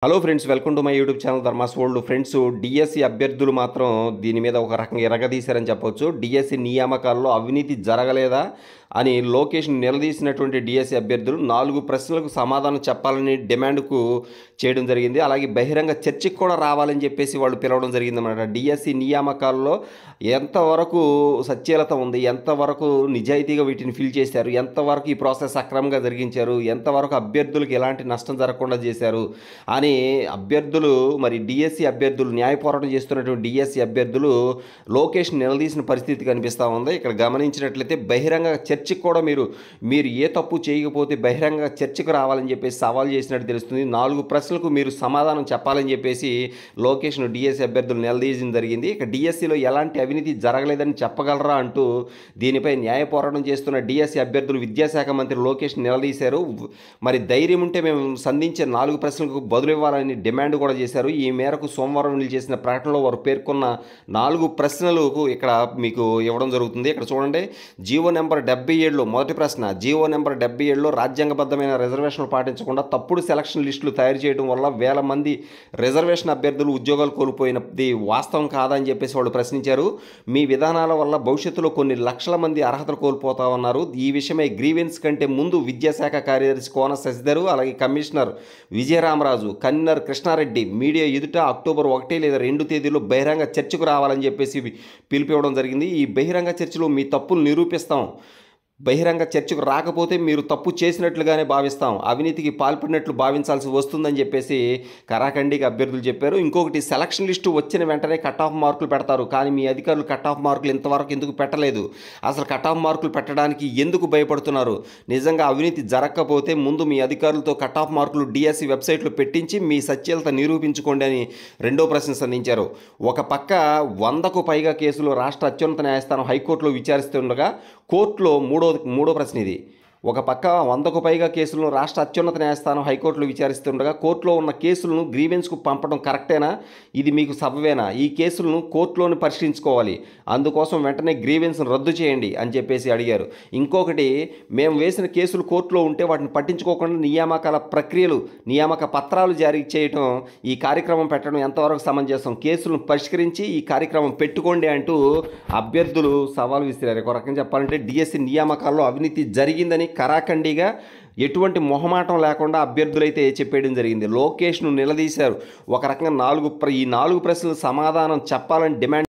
Hello friends, welcome to my YouTube channel Dharma's world. Friends, DSC అభ్యర్థులు మాత్రం దీని మీద ఒక రకంగా ఎరగదీశారని చెప్పొచ్చు. డిఎస్సి నియామకాల్లో అవినీతి జరగలేదా అని లోకేష్ నిలదీసినటువంటి డిఎస్సి అభ్యర్థులు 4 ప్రశ్నలకు సమాధానం చెప్పాలని డిమాండ్కు చేయడం జరిగింది. అలాగే బహిరంగ చర్చకు కూడా రావాలని చెప్పేసి వాళ్ళు పిలవడం జరిగిందన్నమాట. డిఎస్సి నియామకాల్లో ఎంతవరకు సత్యలత ఉంది, ఎంతవరకు నిజాయితీగా వీటిని ఫిల్ చేశారు, ఎంతవరకు ఈ ప్రాసెస్ సక్రమంగా జరిగించారు, ఎంతవరకు అభ్యర్థులకు ఎలాంటి నష్టం జరగకుండా చేశారు అని అభ్యర్థులు, మరి డిఎస్సి అభ్యర్థులు, న్యాయ పోరాటం చేస్తున్నటువంటి డిఎస్సి అభ్యర్థులు లోకేష్ నిలదీసిన పరిస్థితి కనిపిస్తూ ఉంది. ఇక్కడ గమనించినట్లయితే బహిరంగ చర్చకు కూడా మీరు ఏ తప్పు చేయకపోతే బహిరంగ చర్చకు రావాలని చెప్పేసి సవాల్ చేసినట్టు తెలుస్తుంది. 4 ప్రశ్నలకు మీరు సమాధానం చెప్పాలని చెప్పేసి లోకేష్ను డిఎస్సి అభ్యర్థులు నిలదీయడం జరిగింది. ఇక డిఎస్సిలో ఎలాంటి అవినీతి జరగలేదని చెప్పగలరా అంటూ దీనిపై న్యాయ పోరాటం చేస్తున్న డిఎస్సి అభ్యర్థులు విద్యాశాఖ మంత్రి లోకేష్ నిలదీశారు. మరి ధైర్యం ఉంటే మేము సంధించే 4 ప్రశ్నలకు బదులు ఇవ్వాలని డిమాండ్ కూడా చేశారు. ఈ మేరకు సోమవారం రిలీజ్ చేసిన ప్రకటనలో వారు పేర్కొన్న 4 ప్రశ్నలకు ఇక్కడ మీకు ఇవ్వడం జరుగుతుంది. ఇక్కడ చూడండి, జీవో నెంబర్ 77లో మొదటి ప్రశ్న, జీవో నెంబర్ 77లో రాజ్యాంగబద్ధమైన రిజర్వేషన్లు పాటించకుండా తప్పుడు సెలక్షన్ లిస్టులు తయారు చేయడం వల్ల వేల మంది రిజర్వేషన్ అభ్యర్థులు ఉద్యోగాలు కోల్పోయినది వాస్తవం కాదని చెప్పేసి వాళ్ళు ప్రశ్నించారు. మీ విధానాల వల్ల భవిష్యత్తులో కొన్ని లక్షల మంది అర్హతలు కోల్పోతామన్నారు. ఈ విషయమై గ్రీవెన్స్ కంటే ముందు విద్యాశాఖ కార్యదర్శి కోన శశిధర్, అలాగే commissioner Vijayaramaraju, convener Krishna Reddy media ఎదుట అక్టోబర్ 1 లేదా 2 తేదీలో బహిరంగ చర్చకు రావాలని చెప్పేసి పిలిపివ్వడం జరిగింది. ఈ బహిరంగ చర్చలో మీ తప్పులు నిరూపిస్తాం, బహిరంగ చర్చకు రాకపోతే మీరు తప్పు చేసినట్లుగానే భావిస్తాం, అవినీతికి పాల్పడినట్లు భావించాల్సి వస్తుందని చెప్పేసి కరాఖండిగా అభ్యర్థులు చెప్పారు. ఇంకొకటి, సెలక్షన్ లిస్టు వచ్చిన వెంటనే కట్ ఆఫ్ మార్కులు పెడతారు, కానీ మీ అధికారులు కట్ ఆఫ్ మార్కులు ఇంతవరకు ఎందుకు పెట్టలేదు, అసలు కట్ ఆఫ్ మార్కులు పెట్టడానికి ఎందుకు భయపడుతున్నారు, నిజంగా అవినీతి జరగకపోతే ముందు మీ అధికారులతో కట్ ఆఫ్ మార్కులు డిఎస్సి వెబ్సైట్లో పెట్టించి మీ సత్యలత నిరూపించుకోండి అని రెండో ప్రశ్న సంధించారు. ఒక పక్క 100కు పైగా కేసులు రాష్ట్ర అత్యున్నత న్యాయస్థానం హైకోర్టులో విచారిస్తుండగా కోర్టులో మూడో ప్రశ్న ఇది. ఒక పక్క 100కు పైగా కేసులను రాష్ట్ర అత్యున్నత న్యాయస్థానం హైకోర్టులో విచారిస్తుండగా కోర్టులో ఉన్న కేసులను గ్రీవెన్స్కు పంపడం కరెక్టేనా, ఇది మీకు సబవేనా, ఈ కేసులను కోర్టులోని పరిశీలించుకోవాలి, అందుకోసం వెంటనే గ్రీవెన్స్ను రద్దు చేయండి అని చెప్పేసి అడిగారు. ఇంకొకటి, మేము వేసిన కేసులు కోర్టులో ఉంటే వాటిని పట్టించుకోకుండా నియామకాల ప్రక్రియలు, నియామక పత్రాలు జారీ చేయడం, ఈ కార్యక్రమం పెట్టడం ఎంతవరకు సమంజసం, కేసులను పరిష్కరించి ఈ కార్యక్రమం పెట్టుకోండి అంటూ అభ్యర్థులు సవాల్ విసిరారు. ఒక రకంగా చెప్పాలంటే డిఎస్సి నియామకాల్లో అవినీతి జరిగిందని కరాఖండిగా ఎటువంటి మొహమాటం లేకుండా అభ్యర్థులైతే చెప్పేయడం జరిగింది. లోకేష్ను నిలదీశారు. ఒక రకంగా ఈ 4 ప్రశ్నలు సమాధానం చెప్పాలని డిమాండ్